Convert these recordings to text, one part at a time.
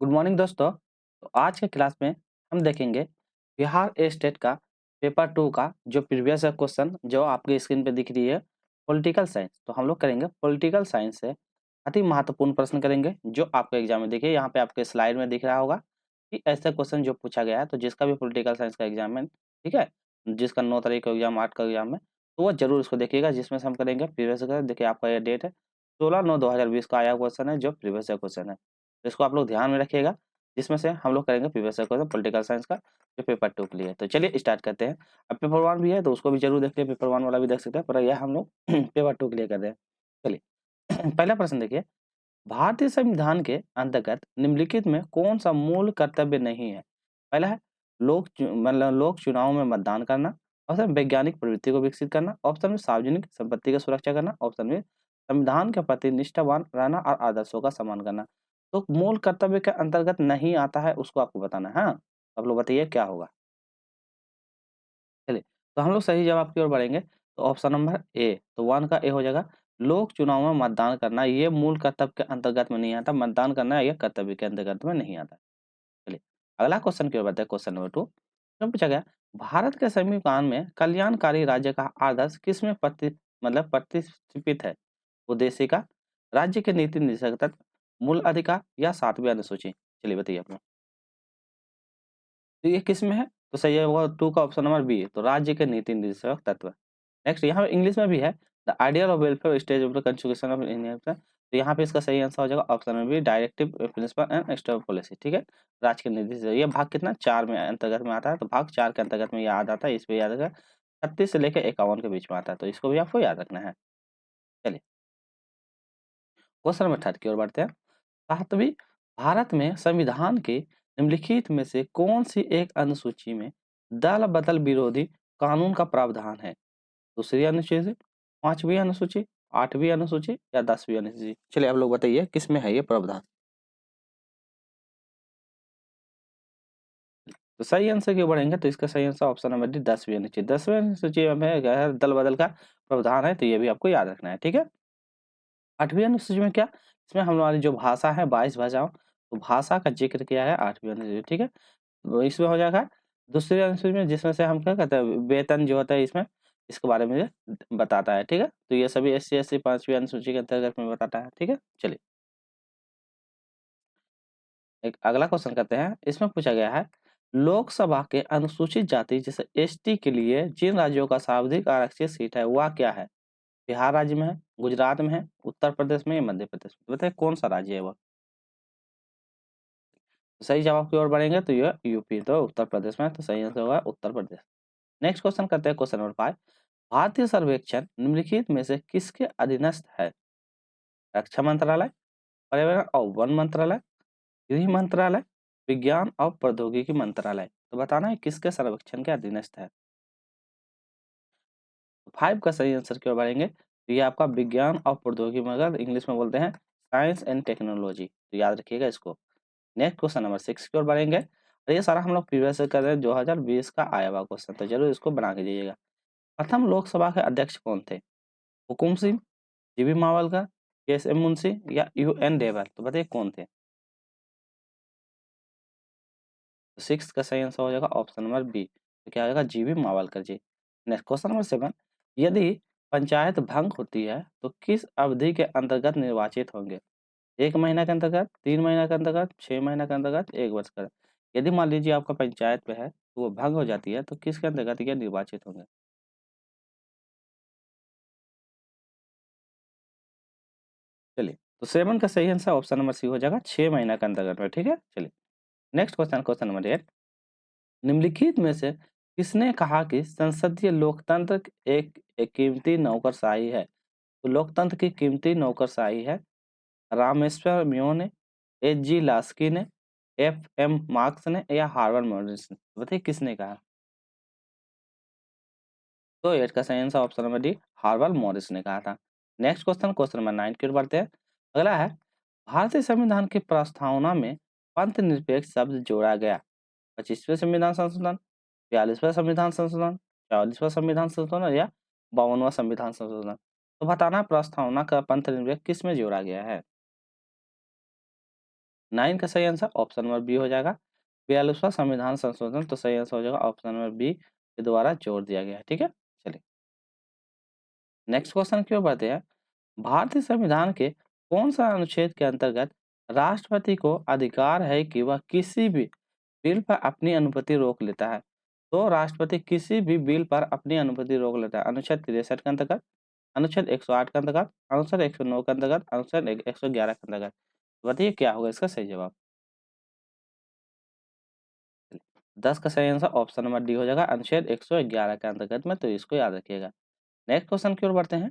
Good morning दोस्तों। तो आज के क्लास में हम देखेंगे बिहार स्टेट का पेपर 2 का जो प्रीवियस क्वेश्चन जो आपकी स्क्रीन पे दिख रही है पॉलिटिकल साइंस। तो हम लोग करेंगे पॉलिटिकल साइंस से अति महत्वपूर्ण प्रश्न करेंगे जो आपके एग्जाम में देखिए यहाँ पे आपके स्लाइड में दिख रहा होगा कि ऐसे क्वेश्चन जो पूछा गया है। तो जिसका भी पॉलिटिकल साइंस का एग्जाम है, ठीक है, जिसका 9 तारीख का एग्जाम 8 का एग्जाम है, तो वो जरूर इसको देखिएगा जिसमें से हम करेंगे प्रीवियस का। देखिए आपका ये डेट है 16/9/2020 का आया क्वेश्चन है जो प्रीवियस क्वेश्चन है। तो इसको आप लोग ध्यान में रखिएगा जिसमें से हम लोग करेंगे प्रीवियस क्वेश्चन पॉलिटिकल साइंस का जो पेपर 2 के लिए है। तो चलिए स्टार्ट करते हैं। अब पेपर 1 भी है तो उसको भी जरूर देखते हैं, पेपर 1 वाला भी देख सकते हैं, पर यह हम लोग पेपर 2 के लिए कर रहे हैं। चलिए पहला प्रश्न देखिए, भारतीय संविधान के अंतर्गत निम्नलिखित में कौन सा मूल कर्तव्य नहीं है? पहला है मतलब लोक चुनाव में मतदान करना। ऑप्शन वैज्ञानिक प्रवृत्ति को विकसित करना। ऑप्शन में सार्वजनिक संपत्ति की सुरक्षा करना। ऑप्शन में संविधान के प्रति निष्ठावान रहना और आदर्शों का सम्मान करना। तो मूल कर्तव्य के अंतर्गत नहीं आता है, उसको आपको बताना है। हाँ, आप लोग बताइए क्या होगा। चलिए, तो हम लोग सही जवाब की ओर बढ़ेंगे। तो ऑप्शन नंबर ए, तो 1 का ए हो जाएगा। लोक चुनाव में मतदान करना ये मूल कर्तव्य के अंतर्गत में नहीं आता। मतदान करना ये कर्तव्य के अंतर्गत में नहीं आता। चलिए, अगला क्वेश्चन की ओर बढ़ते हैं। क्वेश्चन नंबर 2 में पूछा गया, भारत के संविधान में कल्याणकारी राज्य का आदर्श किसमें प्रतिष्ठित है? उद्देशिका, राज्य के नीति निर्देशक तत्व, मूल अधिकार या 7वीं अनुसूची? चलिए बताइए आप लोग। तो ये किस में है? तो सही है होगा 2 का ऑप्शन नंबर बी, तो राज्य के नीति निर्देशक तत्व। नेक्स्ट यहाँ पे इंग्लिश में भी है, the ideal of welfare state of the constitution of India. तो यहाँ पे इसका सही आंसर हो जाएगा option number B, directive principle and external policy. ठीक है, राज्य के निर्देश। ये भाग कितना 4 में अंतर्गत में आता है, तो भाग 4 के अंतर्गत में याद आता है। इस पे याद रखा 36 से लेकर 51 के बीच में आता है, तो इसको भी आपको याद रखना है। चलिए क्वेश्चन नंबर 3 की ओर बढ़ते हैं। 7वीं भारत में संविधान के निम्नलिखित में से कौन सी एक अनुसूची में दल बदल विरोधी कानून का प्रावधान है? दूसरी अनुसूची, 5वीं अनुसूची, 8वीं अनुसूची या 10वीं अनुसूची? चलिए आप लोग बताइए किस में है ये प्रावधान। तो सही आंसर क्यों बढ़ेंगे, तो इसका सही आंसर ऑप्शन नंबर डी 10वीं अनुसूची। 10वीं अनुसूची में क्या है? दल बदल का प्रावधान है, तो ये भी आपको याद रखना है। ठीक है, 8वीं अनुसूची में क्या? इसमें हमारी जो भाषा है 22 भाषाओं, तो भाषा का जिक्र किया है 8वीं अनुसूची। ठीक है, तो इसमें हो जाएगा दूसरी अनुसूची में, जिसमें से हम क्या कहते हैं वेतन जो होता है इसमें, इसके बारे में ये बताता है। ठीक है, तो ये सभी एससी एसटी 5वीं अनुसूची के अंतर्गत में बताता है। ठीक है, चलिए एक अगला क्वेश्चन करते हैं। इसमें पूछा गया है, लोकसभा के अनुसूचित जाति जैसे एसटी के लिए जिन राज्यों का सर्वाधिक आरक्षित सीट है वह क्या है? बिहार राज्य में है, गुजरात में है, उत्तर प्रदेश में या मध्य प्रदेश में? तो बताइए कौन सा राज्य है वह? सही जवाब की ओर बढ़ेंगे तो ये यूपी, तो उत्तर प्रदेश में है, तो सही आंसर होगा उत्तर प्रदेश। नेक्स्ट क्वेश्चन करते हैं। क्वेश्चन नंबर 5, भारतीय सर्वेक्षण निम्नलिखित में से किसके अधीनस्थ है? रक्षा मंत्रालय, पर्यावरण और वन मंत्रालय, गृह मंत्रालय, विज्ञान और प्रौद्योगिकी मंत्रालय? तो बताना है किसके सर्वेक्षण के अधीनस्थ है। 5 का सही आंसर क्यों बढ़ेंगे, तो ये आपका विज्ञान और प्रौद्योगिकी, मगर इंग्लिश में बोलते हैं साइंस एंड टेक्नोलॉजी, तो याद रखिएगा इसको। नेक्स्ट क्वेश्चन नंबर 6 की ओर बढ़ेंगे, और ये सारा हम लोग प्रीवियस से कर रहे हैं, 2020 का आया हुआ क्वेश्चन, तो जरूर इसको बना के दीजिएगा। प्रथम लोकसभा के अध्यक्ष कौन थे? Hukum Singh, GB Mavalkar, SM. मुंशी या यूएन देवर? तो बताइए कौन थे। 6 का सही आंसर हो जाएगा ऑप्शन नंबर बी, तो क्या हो जाएगा जीबी मावलकर जी। नेक्स्ट क्वेश्चन नंबर 7, यदि पंचायत भंग होती है तो किस अवधि के अंतर्गत निर्वाचित होंगे? 1 महीना के अंतर्गत, 3 महीना के अंतर्गत, 6 महीना के अंतर्गत, 1 वर्ष का? यदि मान लीजिए आपका पंचायत पे है तो वो भंग हो जाती है तो किसके अंतर्गत ये निर्वाचित होंगे? चलिए, तो 7 का सही आंसर ऑप्शन नंबर सी हो जाएगा 6 महीना के अंतर्गत में। ठीक है, चलिए नेक्स्ट क्वेश्चन, क्वेश्चन नंबर 8, निम्नलिखित में से किसने कहा कि संसदीय लोकतंत्र एक कीमती नौकरशाही है? तो लोकतंत्र की कीमती नौकरशाही है रामेश्वर म्यो ने, एच जी लास्की ने, एफ एम मार्क्स ने या हार्वर्ड मॉडल्स ने? बताइए किसने कहा। तो 8 का सही answer option number D Harvard Morris ने कहा था। नेक्स्ट क्वेश्चन, क्वेश्चन नंबर 9 की ओर बढ़ते हैं। अगला है, भारतीय संविधान की प्रस्तावना में पंथ निरपेक्ष शब्द जोड़ा गया। 25वें संविधान संशोधन, 42वें संविधान संशोधन, 44वां संविधान संशोधन या 52वां संविधान संशोधन? तो बताना प्रस्तावना का पंथ निरपेक्ष किस में जोड़ा गया है। 9 का सही आंसर ऑप्शन नंबर बी हो जाएगा। 42वां संविधान संशोधन, तो सही आंसर हो जाएगा ऑप्शन नंबर बी के द्वारा जोड़ दिया गया है। ठीक है, चलिए नेक्स्ट क्वेश्चन की ओर बढ़ते हैं। भारतीय संविधान के कौन सा अनुच्छेद के अंतर्गत राष्ट्रपति को अधिकार है कि वह किसी भी बिल पर अपनी अनुमति रोक लेता है? तो राष्ट्रपति किसी भी बिल पर अपनी अनुमति रोक लेता है। अनुच्छेद 63 के अंतर्गत, अनुच्छेद 108 के अंतर्गत, अनुच्छेद 109 के अंतर्गत, अनुच्छेद 111 के अंतर्गत। बताइए क्या होगा इसका सही जवाब। 10 का सही आंसर ऑप्शन नंबर डी हो जाएगा, अनुच्छेद 111 के अंतर्गत में, तो इसको याद रखिएगा। नेक्स्ट क्वेश्चन की ओर बढ़ते हैं।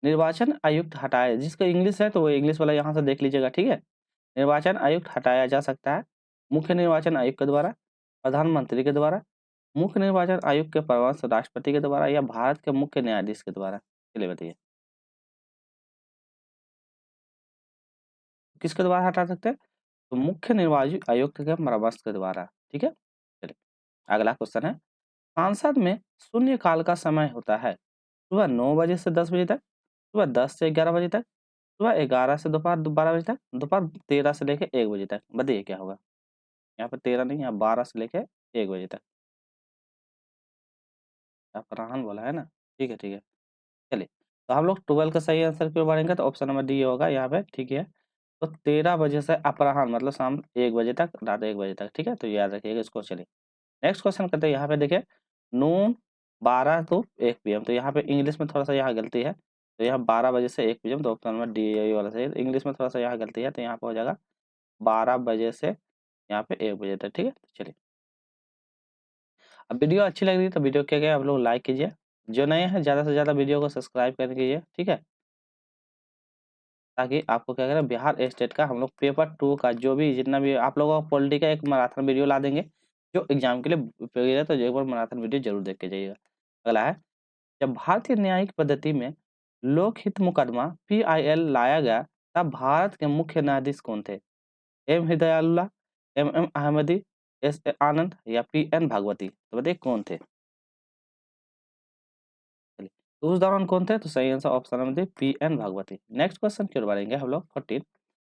निर्वाचन आयुक्त हटाए, जिसका इंग्लिश है तो वो इंग्लिश वाला यहाँ से देख लीजिएगा, ठीक है। निर्वाचन आयुक्त हटाया जा सकता है मुख्य निर्वाचन आयुक्त के द्वारा, प्रधानमंत्री के द्वारा, मुख्य निर्वाचन आयुक्त के परामर्श राष्ट्रपति के द्वारा, या भारत के मुख्य न्यायाधीश के द्वारा। चलिए बताइए किसके द्वारा हटा सकते हैं? तो मुख्य निर्वाचन आयुक्त के परामर्श के द्वारा। ठीक है, चलिए अगला क्वेश्चन है। संसद में शून्य काल का समय होता है सुबह 9 बजे से 10 बजे तक, सुबह 10 से 11 बजे तक, सुबह 11 से दोपहर 12 बजे तक, दोपहर 13 से लेके 1 बजे तक। बताइए क्या होगा? यहाँ पे 13 नहीं, यहाँ 12 से लेके 1 बजे तक। अपराह्न बोला है ना? ठीक है, ठीक है। चलिए, तो हम लोग 12 का सही आंसर की ओर बढ़ेंगे, तो ऑप्शन नंबर डी होगा यहाँ पे, ठीक है। तो 13 बजे से अपराह्न मतलब शाम 1 बजे तक, रात 1 बजे तक, ठीक है? तो याद रखिएगा इसको। चलिए, नेक्स्ट क्वेश्चन करते हैं। यहाँ पे देखिए, नून 12 टू 1 पीएम, तो यहाँ पे इंग्लिश में थोड़ा-सा यहाँ गलती है। तो यहाँ 12 बजे से 1 पीएम, तो ऑप्शन नंबर डी यही वाला सही है। इंग्लिश में थोड़ा-सा यहाँ गलती है, तो यहाँ पे हो जाएगा 12 बजे से यहाँ पे 1 बजे तक, ठीक है? चलिए, अब वीडियो अच्छी लग रही है तो वीडियो क्या आप लोग लाइक कीजिए। जो नए हैं ज़्यादा से ज़्यादा वीडियो को सब्सक्राइब कर कीजिए, ठीक है? ताकि आपको क्या करें, बिहार स्टेट का हम लोग पेपर 2 का जो भी जितना भी आप लोगों को पॉलिटी का एक मैराथन वीडियो ला देंगे, जो एग्जाम के लिए उपयोगी है, तो एक बार मैराथन वीडियो जरूर देख के जाइएगा। अगला है, जब भारतीय न्यायिक पद्धति में लोकहित मुकदमा पीआईएल लाया गया, तब भारत के मुख्य न्यायाधीश कौन थे? M Hidayatullah, M Ahmadi, S A Anand, या पी एन भागवती। तो बताइए कौन थे? चलिए, तो उस दौरान कौन थे? तो सही answer option number D P N Bhagwati. Next question की ओर बढ़ेंगे हम लोग 14।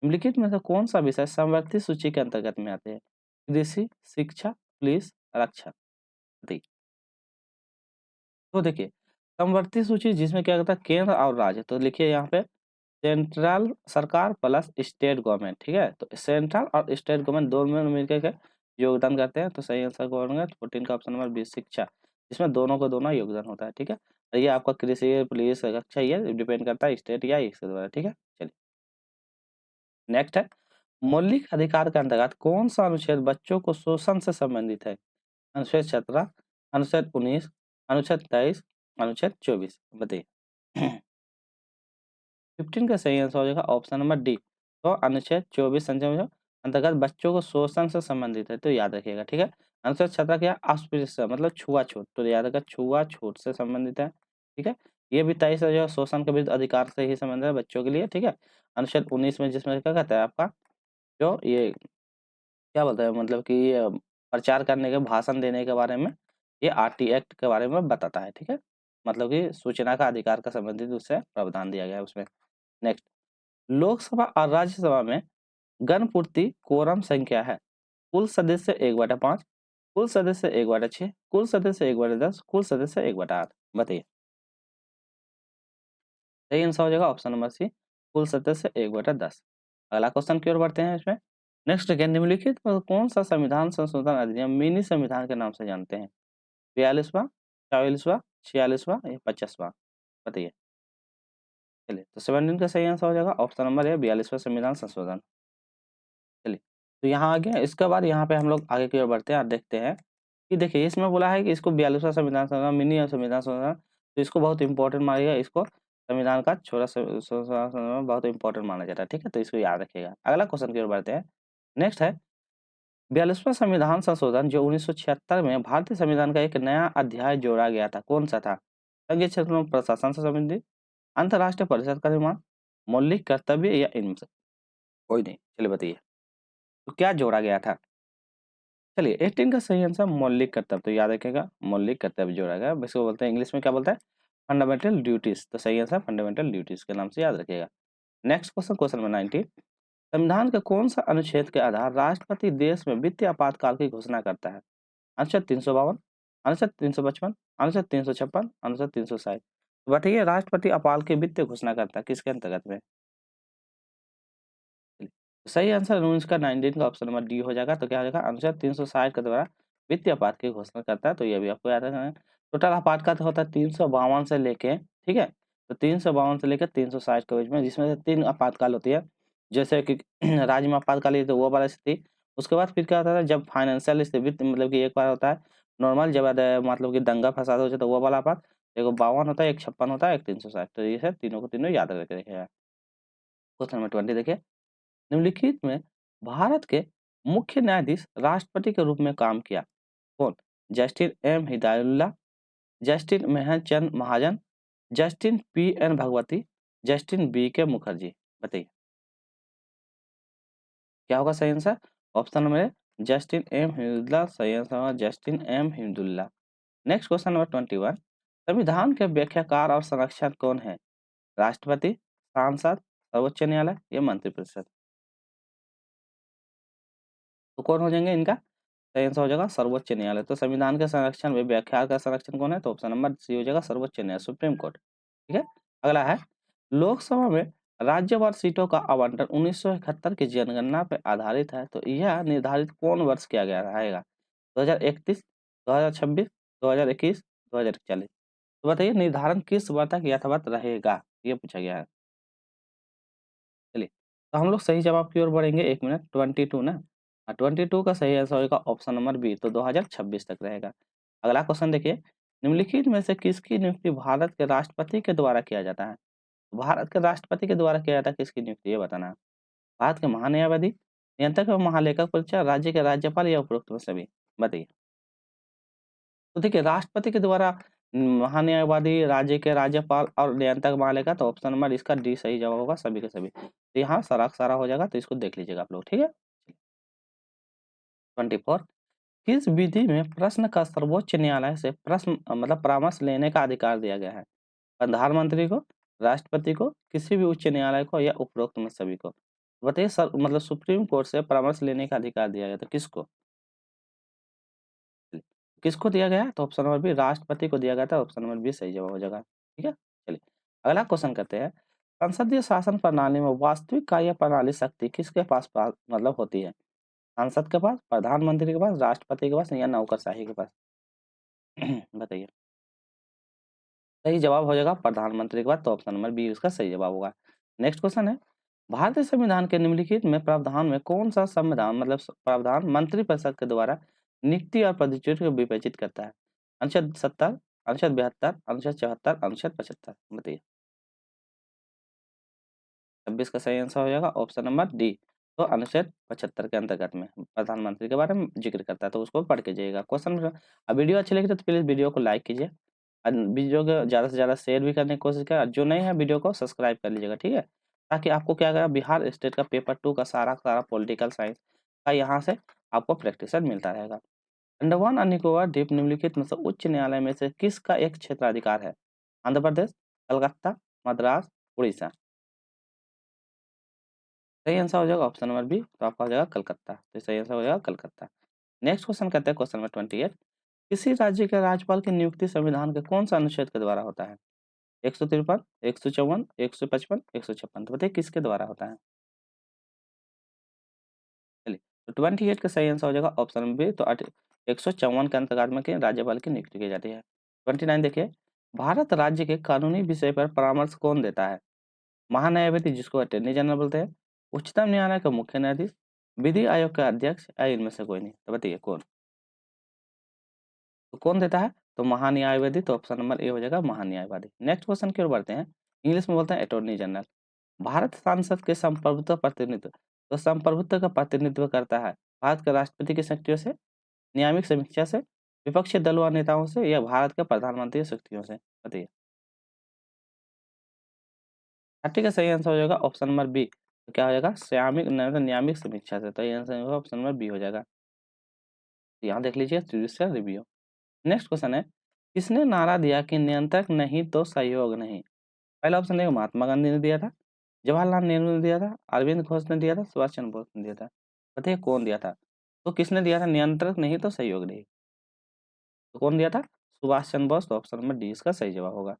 निम्नलिखित में से कौन सा विषय समवर्ती सूची के अंतर्गत में आते हैं? कृषि, शिक्षा, पुलिस, रक्षा। बताइए। तो देखिए, समवर्ती सूची जिसमें क्या कहता है, केंद्र और राज्य, तो लिखिए यहाँ पे सेंट्रल सरकार प्लस स्टेट गवर्नमेंट, ठीक है? तो सेंट्रल और स्टेट गवर्नमेंट दोनों में मिलकर के योगदान करते हैं, तो सही आंसर कौन होगा? 14 का ऑप्शन नंबर बी शिक्षा, जिसमें दोनों को दोनों योगदान होता है, ठीक है? तो ये आपका कृषि, पुलिस, रक्षा, ये डिपेंड करता है स्टेट या इसके द्वारा, ठीक है? चलिए, नेक्स्ट है, मौलिक अधिकार के अंतर्गत कौन सा अनुच्छेद बच्चों को शोषण से संबंधित है? अनुच्छेद 17, अनुच्छेद 19, अनुच्छेद 23, अनुच्छेद 24। बताइए। 15 का सही आंसर हो जाएगा ऑप्शन नंबर डी। तो अनुच्छेद 24 संशोधन अंतर्गत बच्चों को शोषण से संबंधित है, तो याद रखिएगा, ठीक है? अनुच्छेद 17 क्या? अस्पृश्यता मतलब छुआछूत, तो याद रखिएगा छुआछूत से संबंधित है, ठीक है? ये भी 23 जो है शोषण के विरुद्ध अधिकार से ही संबंधित है बच्चों के लिए, ठीक है? अनुच्छेद 19 में जिसमें क्या कहता है आपका, जो ये क्या बोलते हैं, मतलब कि ये प्रचार करने के, भाषण देने के बारे में, ये आरटी एक्ट के बारे में बताता है, ठीक है? मतलब कि सूचना का अधिकार का संबंधित उससे प्रावधान दिया गया है उसमें। नेक्स्ट, लोकसभा और राज्यसभा में गणपूर्ति कोरम संख्या है? कुल सदस्य 1/5, कुल सदस्य 1/6, कुल सदस्य 1/10, कुल सदस्य 1/8। बताइए। सही आंसर हो जाएगा ऑप्शन नंबर सी, कुल सदस्य 1/10। अगला क्वेश्चन की ओर बढ़ते हैं इसमें। नेक्स्ट है, निम्नलिखित में कौन सा संविधान संशोधन अधिनियम मिनी संविधान के नाम से जानते हैं? 42वां, 44वां, 46वां या 50वां? बताइए। चलिए, तो 17 का सही आंसर हो जाएगा ऑप्शन नंबर ए, 42वां संविधान संशोधन। चलिए, तो यहाँ आ गया, इसके बाद यहाँ पे हम लोग आगे की ओर बढ़ते हैं और देखते हैं कि देखिए इसमें बोला है कि इसको 42वां संविधान संशोधन, मिनी संविधान संशोधन, तो इसको बहुत इंपॉर्टेंट मानिएगा, इसको संविधान का छोटा संशोधन बहुत इंपॉर्टेंट माना जाता है, ठीक है? तो इसको याद रखिएगा। अगला क्वेश्चन की ओर बढ़ते हैं। नेक्स्ट है, 42वां संविधान संशोधन जो 1976 में भारतीय संविधान का एक नया अध्याय जोड़ा गया था, कौन सा था? संघीय क्षेत्र में प्रशासन से संबंधित, अंतर्राष्ट्रीय परिषद का निर्माण, मौलिक कर्तव्य, या इनमें से कोई नहीं। चलिए बताइए, तो क्या जोड़ा गया था? चलिए, 18 का सही आंसर मौलिक कर्तव्य, तो याद रखिएगा मौलिक कर्तव्य जोड़ा गया, इसको बोलते हैं इंग्लिश में क्या बोलता है? फंडामेंटल ड्यूटीज, तो सही आंसर फंडामेंटल ड्यूटीज के नाम से याद रखिएगा। Next question, question number 19। संविधान के कौन सा अनुच्छेद के आधार राष्ट्रपति देश में वित्तीय आपातकाल की घोषणा करता है? अनुच्छेद 352, अनुच्छेद 355, अनुच्छेद 356, अनुच्छेद 360। बताइए राष्ट्रपति अपाल की वित्तीय घोषणा करता है किसके अंतर्गत में? सही आंसर इसका 19 का ऑप्शन नंबर डी हो जाएगा। तो क्या हो जाएगा? अनुच्छेद 360 के द्वारा वित्तीय आपात की घोषणा करता है। तो ये भी आपको याद रखना है। टोटल आपात का तो होता है 352 से लेके, ठीक है? तो 352 से लेकर 360 के बीच में, जिसमें से 3 आपातकाल होती है। जैसे कि राज्य में आपातकाल है तो वो वाला स्थिति। उसके बाद फिर क्या होता है जब फाइनेंशियल स्थिति मतलब कि एक बार होता है नॉर्मल, जब मतलब कि दंगा फसाद हो जाए तो वो वाला आपात। एक 52 होता है, एक 56 होता है, एक 360। तो ये है तीनों को तीनों याद करके रखिएगा। क्वेश्चन नंबर 20 देखिए, निम्नलिखित में भारत के मुख्य न्यायाधीश राष्ट्रपति के रूप में काम किया। कौन? Justice M Hidayatullah, justice Mehr Chand Mahajan, justice P N Bhagwati, justice B K Mukherjee. बताइए क्या होगा सही answer? Option number A justice M Hidayatullah सही आंसर होगा justice M Hidayatullah. Next question number 21, संविधान के व्याख्याकार और संरक्षक कौन है? राष्ट्रपति, सांसद, सर्वोच्च न्यायालय या मंत्रिपरिषद? तो कौन हो जाएंगे इनका? सही आंसर हो जाएगा सर्वोच्च न्यायालय। तो संविधान के संरक्षण में व्याख्या का संरक्षण कौन है? तो ऑप्शन नंबर सी हो जाएगा सर्वोच्च न्यायालय, सुप्रीम कोर्ट। ठीक है, अगला है लोकसभा में राज्यवार सीटों का आवंटन 1971 की जनगणना पर आधारित है। तो यह निर्धारित कौन वर्ष किया गया रहेगा? 2031, 2026, 2021, 2041। तो बताइए निर्धारण किस वर्ष तक यथावत रहेगा? ये पूछा गया है। चलिए, तो हम लोग सही जवाब की ओर बढ़ेंगे। 1 मिनट, 22 ना? 22 का सही आंसर होगा ऑप्शन नंबर बी, तो 2026 तक रहेगा। अगला क्वेश्चन देखिए, निम्नलिखित में से किसकी नियुक्ति भारत के राष्ट्रपति के द्वारा किया जाता है? भारत के राष्ट्रपति के द्वारा किया जाता है, किसकी नियुक्ति ये बताना है। भारत के महान्यायवादी, नियंत्रक एवं महालेखक परीक्षक, राज्य के राज्यपाल या उपरोक्त में सभी? बताइए। तो देखिए राष्ट्रपति के द्वारा महान्यायवादी, राज्य के राज्यपाल और नियंत्रक महालेखा, तो ऑप्शन नंबर इसका डी सही जवाब होगा सभी के सभी। तो यहाँ सारा का सारा हो जाएगा, तो इसको देख लीजिएगा आप लोग, ठीक है। 24, किस विधि में प्रश्न का सर्वोच्च न्यायालय से प्रश्न मतलब परामर्श लेने का अधिकार दिया गया है? प्रधानमंत्री को, राष्ट्रपति को, किसी भी उच्च न्यायालय को या उपरोक्त में सभी को? बताइए सर, मतलब सुप्रीम कोर्ट से परामर्श लेने का अधिकार दिया गया, तो किसको? किसको दिया गया है? तो ऑप्शन नंबर बी राष्ट्रपति को दिया गया था। ऑप्शन नंबर बी सही जवाब हो जाएगा, ठीक है। चलिए अगला क्वेश्चन करते हैं, संसदीय शासन प्रणाली में वास्तविक कार्य प्रणाली शक्ति किसके पास मतलब होती है? सांसद के पास, प्रधानमंत्री के पास, राष्ट्रपति के पास या नौकरशाही के पास? बताइए। सही जवाब हो जाएगा प्रधानमंत्री के पास, तो ऑप्शन नंबर बी उसका सही जवाब होगा। नेक्स्ट क्वेश्चन है, भारतीय संविधान के निम्नलिखित में प्रावधान में कौन सा संविधान मतलब प्रावधान मंत्रिपरिषद के द्वारा नियुक्ति और पदच्युति को विभाजित करता है? अनुच्छेद 70, अनुच्छेद 72, अनुच्छेद 74, अनुच्छेद 75? बताइए। 26 का सही आंसर हो जाएगा ऑप्शन नंबर डी। तो अनुच्छेद 75 के अंतर्गत में प्रधानमंत्री के बारे में जिक्र करता है, तो उसको पढ़ के जाइएगा। क्वेश्चन अब वीडियो अच्छी लगी तो प्लीज वीडियो को लाइक कीजिए, वीडियो को ज़्यादा से ज़्यादा शेयर भी करने की कोशिश करें। जो नहीं है वीडियो को सब्सक्राइब कर लीजिएगा, ठीक है? ताकि आपको क्या करेगा, बिहार स्टेट का पेपर 2 का सारा का सारा पॉलिटिकल साइंस का यहाँ से आपको प्रैक्टिस मिलता रहेगा। अंडमान और निकोबार द्वीप निम्नलिखित में से उच्च न्यायालय में से किसका एक क्षेत्राधिकार है? आंध्र प्रदेश, कलकत्ता, मद्रास, उड़ीसा? सही आंसर हो जाएगा ऑप्शन नंबर बी, तो आपका हो जाएगा कलकत्ता। तो सही आंसर हो जाएगा कलकत्ता। नेक्स्ट क्वेश्चन करते हैं क्वेश्चन नंबर 28, किसी राज्य के राज्यपाल की नियुक्ति संविधान के कौन सा अनुच्छेद के द्वारा होता है? 153, 154, 155, 156? तो बताइए किसके द्वारा होता है? चलिए, तो 28 का सही आंसर हो जाएगा ऑप्शन नंबर बी, तो 154 के अंतर्गत में के राज्यपाल की नियुक्ति की जाती है। 29 देखिए, भारत राज्य के कानूनी विषय पर परामर्श कौन देता है? महान्यायवादी जिसको अटॉर्नी जनरल बोलते हैं, उच्चतम न्यायालय का मुख्य न्यायाधीश, विधि आयोग का अध्यक्ष या इनमें से कोई नहीं? तो बताइए कौन? तो कौन देता है? तो महान्यायवादी, तो ऑप्शन नंबर ए हो जाएगा महान्यायवादी। नेक्स्ट क्वेश्चन की ओर बढ़ते हैं, इंग्लिश में बोलते हैं अटॉर्नी जनरल। भारत सांसद के संप्रभुत्व प्रतिनिधित्व, तो संप्रभुत्व का प्रतिनिधित्व करता है भारत के राष्ट्रपति की शक्तियों से, नियामक समीक्षा से, विपक्षी दलों और नेताओं से या भारत के प्रधानमंत्री शक्तियों से? बताइए। 30 का सही आंसर हो जाएगा ऑप्शन नंबर बी, तो क्या हो जाएगा नियामक समीक्षा से। तो ये आंसर होगा ऑप्शन नंबर बी हो जाएगा। तो यहाँ देख लीजिए जुडिशियल रिव्यू। नेक्स्ट क्वेश्चन है, किसने नारा दिया कि नियंत्रक नहीं तो सहयोग नहीं? पहला ऑप्शन देखो महात्मा गांधी ने दिया था, जवाहरलाल नेहरू ने दिया था, अरविंद घोष ने दिया था, सुभाष चंद्र बोस ने दिया था। बताइए कौन दिया था? तो किसने दिया था? नियंत्रक नहीं तो सहयोग नहीं। तो कौन दिया था? सुभाष चंद्र बोस। तो ऑप्शन नंबर डी इसका सही जवाब होगा।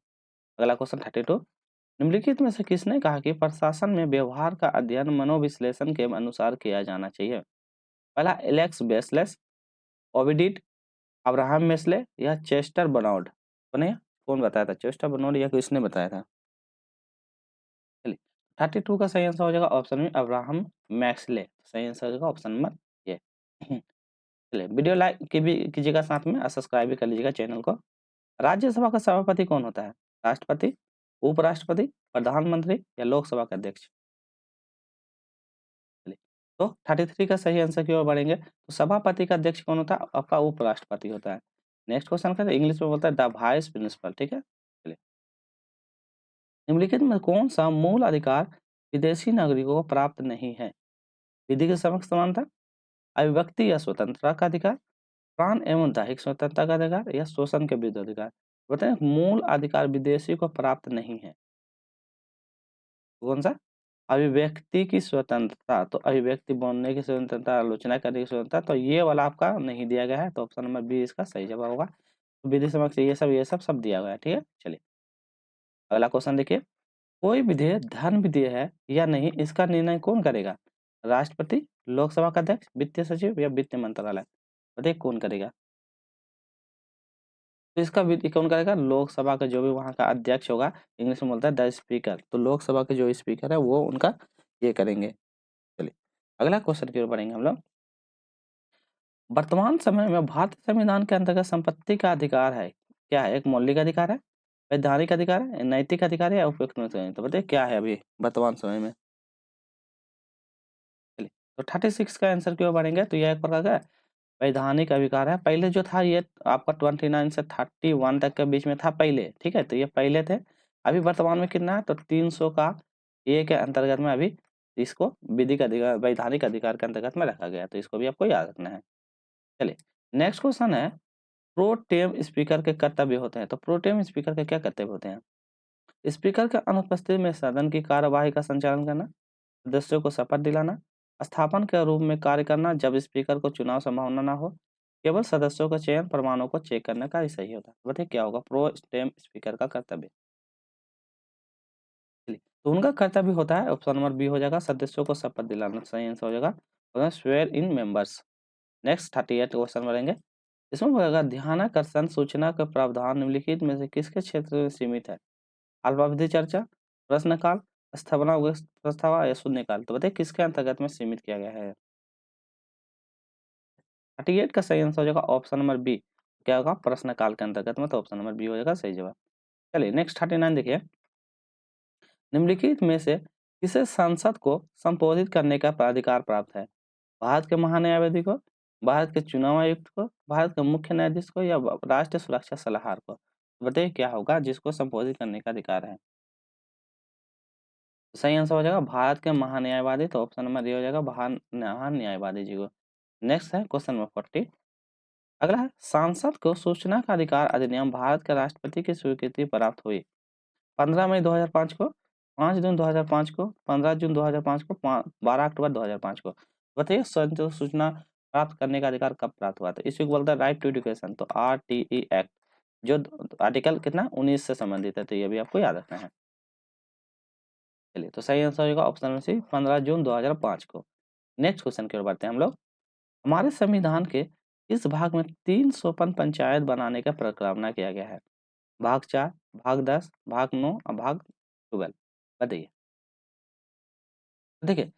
अगला क्वेश्चन 32, निम्नलिखित में से किसने कहा कि प्रशासन में व्यवहार का अध्ययन मनोविश्लेषण के अनुसार किया जाना चाहिए? पहला एलेक्स बेसलेस, ओविडिड, अब्राहम मेस्ले या चेस्टर बनॉड। कौन कौन बताया था? चेस्टर बनॉड या किसने बताया था? चलिए 32 का सही आंसर हो जाएगा ऑप्शन में अब्राहम मैक्सले। सही आंसर हो जाएगा ऑप्शन नंबर ये। चलिए वीडियो लाइक की भी कीजिएगा, साथ में सब्सक्राइब भी कर लीजिएगा चैनल को। राज्यसभा का सभापति कौन होता है? राष्ट्रपति, उपराष्ट्रपति, प्रधानमंत्री या लोकसभा का अध्यक्ष? चलिए, तो 33 का सही आंसर की ओर बढ़ेंगे। तो सभापति का अध्यक्ष कौन होता है? आपका उपराष्ट्रपति होता है। नेक्स्ट क्वेश्चन करें, इंग्लिश में बोलता है द वाइस प्रिंसिपल। ठीक है, चलिए, निम्नलिखित में कौन सा मूल अधिकार विदेशी नागरिकों को प्राप्त नहीं है? विधि के समक्ष समानता, अभिव्यक्ति या स्वतंत्रता का अधिकार, प्राण एवं दैहिक स्वतंत्रता का अधिकार या शोषण के विरुद्ध अधिकार? बताएं मूल अधिकार विदेशी को प्राप्त नहीं है, कौन सा? अभिव्यक्ति की स्वतंत्रता। तो अभिव्यक्ति बोलने की स्वतंत्रता, आलोचना करने की स्वतंत्रता, तो ये वाला आपका नहीं दिया गया है। तो ऑप्शन नंबर बी इसका सही जवाब होगा। तो विधि समक्ष ये सब दिया गया है। ठीक है, चलिए अगला क्वेश्चन देखिए, कोई विधेयक धन विधेयक है या नहीं, इसका निर्णय कौन करेगा? राष्ट्रपति, लोकसभा का अध्यक्ष, वित्त सचिव या वित्त मंत्रालय? बताइए कौन करेगा? तो इसका विधि कौन करेगा? लोकसभा का जो भी वहाँ का अध्यक्ष होगा, इंग्लिश में बोलता है द स्पीकर। तो लोकसभा के जो स्पीकर है वो उनका ये करेंगे। चलिए अगला क्वेश्चन की ओर बढ़ेंगे हम लोग। वर्तमान समय में भारतीय संविधान के अंतर्गत संपत्ति का अधिकार है, क्या है? एक मौलिक अधिकार है, वैधानिक अधिकार है, नैतिक अधिकार है या उपयुक्त अधिकार है? तो बताइए क्या है अभी वर्तमान समय में? चलिए, तो 36 का आंसर की ओर बढ़ेंगे। तो यह एक प्रकार का वैधानिक अधिकार है। पहले जो था ये आपका 29 से 31 तक के बीच में था पहले। ठीक है, तो ये पहले थे। अभी वर्तमान में कितना है? तो 300 का ए के अंतर्गत में अभी इसको विधिक अधिकार, वैधानिक अधिकार के अंतर्गत में रखा गया है। तो इसको भी आपको याद रखना है। चलिए नेक्स्ट क्वेश्चन है, प्रोटेम स्पीकर के कर्तव्य होते हैं। तो प्रोटेम स्पीकर के क्या कर्तव्य होते हैं? स्पीकर के अनुपस्थिति में सदन की कार्यवाही का संचालन करना, सदस्यों को शपथ दिलाना, स्थापन के रूप में कार्य करना जब स्पीकर को चुनाव संभावना ना हो, केवल सदस्यों का चयन प्रमाणों को चेक करने का ही सही होता है। बताइए क्या होगा प्रो स्टेम स्पीकर का कर्तव्य? चलिए, तो उनका कर्तव्य होता है ऑप्शन नंबर बी हो जाएगा, सदस्यों को शपथ दिलाना। सही आंसर हो जाएगा स्वेयर इन मेंबर्स। नेक्स्ट 38 क्वेश्चन बढ़ेंगे। इसमें होगा ध्यानाकर्षण सूचना का प्रावधान निम्नलिखित में से किसके क्षेत्र में सीमित है? अल्पावधि चर्चा, प्रश्नकाल, स्थापना प्रस्ताव या शून्यकाल? तो बताइए किसके अंतर्गत में सीमित किया गया है? 38 का सही आंसर हो जाएगा ऑप्शन नंबर बी। क्या होगा? प्रश्नकाल के अंतर्गत में। तो ऑप्शन नंबर बी हो जाएगा सही जवाब। चलिए नेक्स्ट 39 देखिए, निम्नलिखित में से किसे संसद को संबोधित करने का अधिकार प्राप्त है? भारत के महान्यायवादी को, भारत के चुनाव आयुक्त को, भारत के मुख्य न्यायाधीश को या राष्ट्रीय सुरक्षा सलाहकार को? बताइए क्या होगा जिसको संबोधित करने का अधिकार है? सही आंसर हो जाएगा भारत के महान्यायवादी। तो ऑप्शन नंबर ए हो जाएगा महान्यायवादी जी को। नेक्स्ट है क्वेश्चन नंबर 40। अगला है, सांसद को सूचना का अधिकार अधिनियम भारत के राष्ट्रपति की स्वीकृति प्राप्त हुई 15 मई 2005 को, 5 जून 2005 को, 15 जून 2005 को, 12 अक्टूबर 2005 को? बताइए सूचना प्राप्त करने का अधिकार कब प्राप्त हुआ था? इसी को बोलता है राइट टू एजुकेशन। तो RTE एक्ट जो आर्टिकल कितना 19 से संबंधित है। तो ये भी आपको याद रखना है। चलिए तो सही आंसर होगा ऑप्शन नंबर सी 15 जून 2005 को। नेक्स्ट क्वेश्चन की ओर बढ़ते हैं हम लोग। हमारे संविधान के इस भाग में 3 सोपन पंचायत बनाने का प्रस्तावना किया गया है? भाग 4, भाग 10, भाग 9 और भाग 12? बताइए। देखिए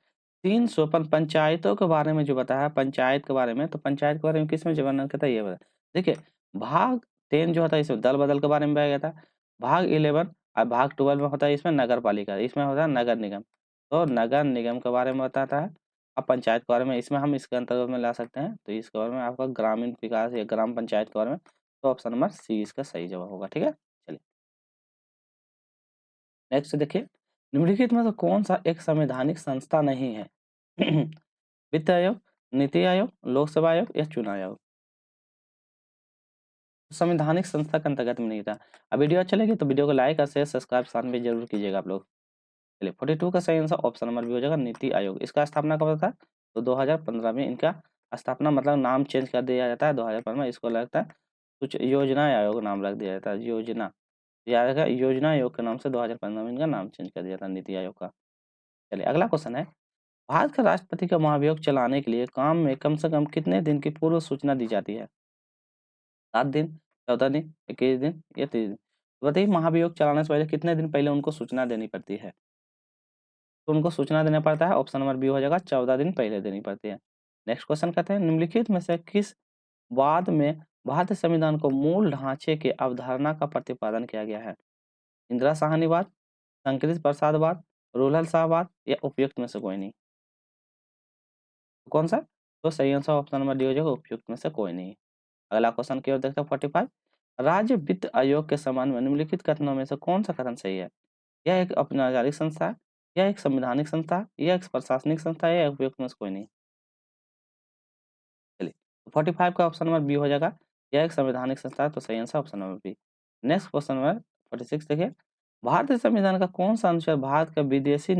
3 सोपन पंचायतों के बारे में जो बताया, पंचायत के बारे में, तो पंचायत के बारे में किसमें जो वर्णन करता है ये बता। देखिए भाग 10 जो होता है इसमें दल बदल के बारे में बताया गया था। भाग 11 और भाग 12 में होता है इसमें नगर पालिका, इसमें होता है नगर निगम। तो नगर निगम के बारे में बताता है। अब पंचायत के बारे में इसमें हम इसके अंतर्गत में ला सकते हैं। तो इसके बारे में आपका ग्रामीण विकास या ग्राम पंचायत के बारे में। तो ऑप्शन नंबर सी इसका सही जवाब होगा। ठीक है, चलिए नेक्स्ट देखिए, निम्नलिखित में से कौन सा एक संवैधानिक संस्था नहीं है? वित्त आयोग, नीति आयोग, लोकसेवा आयोग या चुनाव आयोग? संवैधानिक संस्था के अंतर्गत में नहीं था। अब वीडियो अच्छा लगे तो वीडियो को लाइक और शेयर सब्सक्राइब साथ में जरूर कीजिएगा आप लोग। चलिए 42 का सही आंसर ऑप्शन नंबर बी हो जाएगा नीति आयोग। इसका स्थापना कब था? तो 2015 में इनका स्थापना मतलब नाम चेंज कर दिया जाता है 2015 में, इसको लगता है कुछ योजना आयोग नाम रख दिया जाता है, योजना। याद रखा योजना आयोग के नाम से 2015 में इनका नाम चेंज कर दिया था नीति आयोग का। चलिए अगला क्वेश्चन है, भारत के राष्ट्रपति का महाभियोग चलाने के लिए काम में कम से कम कितने दिन की पूर्व सूचना दी जाती है? 7 दिन, 14 दिन, 21 दिन या 30 दिन? तो बताइए महाभियोग चलाने से पहले कितने दिन पहले उनको सूचना देनी पड़ती है? तो उनको सूचना देना पड़ता है, ऑप्शन नंबर बी हो जाएगा 14 दिन पहले देनी पड़ती है। नेक्स्ट क्वेश्चन कहते हैं निम्नलिखित में से किस वाद में भारतीय संविधान को मूल ढांचे की अवधारणा का प्रतिपादन किया गया है? इंदिरा साहनीवाद, शंकरी प्रसादवाद, रोलहल शाहवाद या उपयुक्त में से कोई नहीं? कौन सा? तो सही आंसर ऑप्शन नंबर डी हो जाएगा, उपयुक्त में से कोई नहीं। अगला क्वेश्चन की ओर देखते हैं 45। राज्य वित्त आयोग के संबंध में निम्नलिखित कथनों में से कौन सा कथन सही है? यह एक औपचारिक संस्था है, यह एक संवैधानिक संस्था है, यह एक प्रशासनिक संस्था है या उपयुक्त में से कोई नहीं? चलिए 45 का ऑप्शन नंबर बी हो जाएगा, यह एक संवैधानिक संस्था है, तो सही answer option number B. Next question number 46 देखिए, भारतीय संविधान का कौन सा अनुच्छेद भारत का विदेशी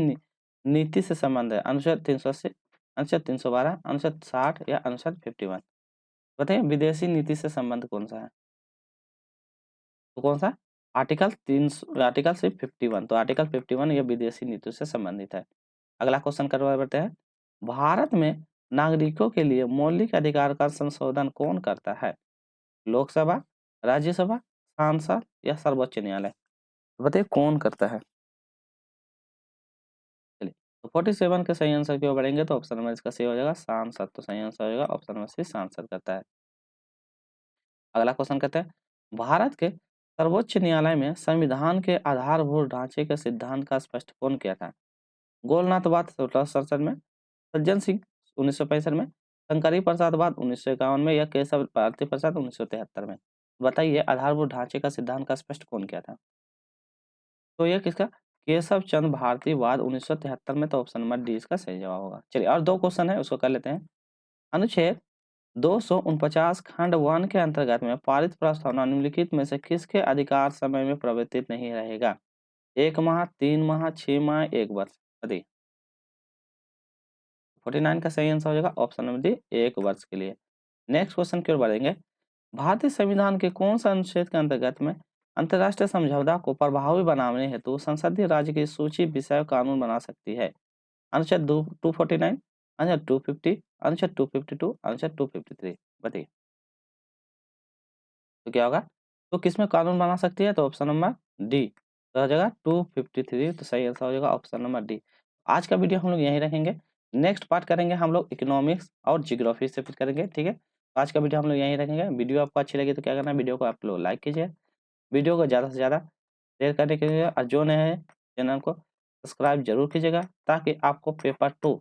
नीति से संबंध है? अनुच्छेद 380, अनुच्छेद 312, अनुच्छेद 60 या अनुच्छेद 51? बताइए विदेशी नीति से संबंध कौन सा है? तो कौन सा? आर्टिकल सिर्फ 51, तो आर्टिकल 51 ये विदेशी नीति से संबंधित है। अगला क्वेश्चन करवा बढ़ते हैं, भारत में नागरिकों के लिए मौलिक अधिकार का संशोधन कौन करता है? लोकसभा, राज्यसभा, सांसद या सर्वोच्च न्यायालय? बताइए कौन करता है? चलिए तो 47 के सही आंसर की ओर बढ़ेंगे तो ऑप्शन नंबर इसका सही हो जाएगा सांसद, तो सही आंसर हो जाएगा ऑप्शन नंबर सी सांसद करता है। अगला क्वेश्चन कहते हैं, भारत के सर्वोच्च न्यायालय में संविधान के आधारभूत ढांचे के सिद्धांत का स्पष्ट कौन किया था? गोलनाथवाद 1667 में, सज्जन सिंह 1965 में, शंकरी प्रसादवाद 1951 में या केशव भारती प्रसाद 1973 में? बताइए आधारभूत ढांचे का सिद्धांत का स्पष्ट कौन किया था? तो ये किसका? केशव चंद्र भारतीवाद 1973 में, तो ऑप्शन नंबर डी इसका सही जवाब होगा। चलिए और दो क्वेश्चन है उसको कर लेते हैं। अनुच्छेद 249 खंड 1 के अंतर्गत में पारित प्रस्तावना निम्नलिखित में से किसके अधिकार समय में परिवर्तित नहीं रहेगा? 1 माह, 3 माह, 6 माह, 1 वर्ष? बताइए 49 का सही आंसर हो जाएगा ऑप्शन नंबर डी 1 वर्ष के लिए। नेक्स्ट क्वेश्चन की ओर बढ़ेंगे, भारतीय संविधान के कौन सा अनुच्छेद के अंतर्गत में अंतर्राष्ट्रीय समझौता को प्रभावी बनाने हेतु संसदीय राज्य की सूची विषय कानून बना सकती है? अनुच्छेद 249, अनुच्छेद 250, अनुच्छेद 252, अनुच्छेद 253? बताइए तो क्या होगा? तो किसमें कानून बना सकती है? तो ऑप्शन नंबर डी, तो हो जाएगा 253, तो सही आंसर हो जाएगा ऑप्शन नंबर डी। आज का वीडियो हम लोग यहीं रखेंगे, नेक्स्ट पार्ट करेंगे हम लोग इकोनॉमिक्स और ज्योग्राफी से फिर करेंगे, ठीक है? तो आज का वीडियो हम लोग यहीं रखेंगे। वीडियो आपको अच्छी लगी तो क्या करना है, वीडियो को आप लोग लाइक कीजिए, वीडियो को ज़्यादा से ज़्यादा शेयर करने के लिए, और जो नए हैं चैनल को सब्सक्राइब जरूर कीजिएगा ताकि आपको पेपर 2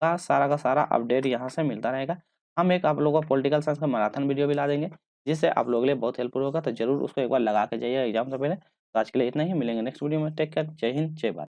का सारा अपडेट यहाँ से मिलता रहेगा। हम एक आप लोगों को पॉलिटिकल साइंस का मैराथन वीडियो भी ला देंगे, जिससे आप लोगों के लिए बहुत हेल्पफुल होगा, तो जरूर उसको एक बार लगा के जाइए एग्जाम से पहले। तो आज के लिए इतना ही, मिलेंगे नेक्स्ट वीडियो में। टेक केयर, जय हिंद, जय भारत।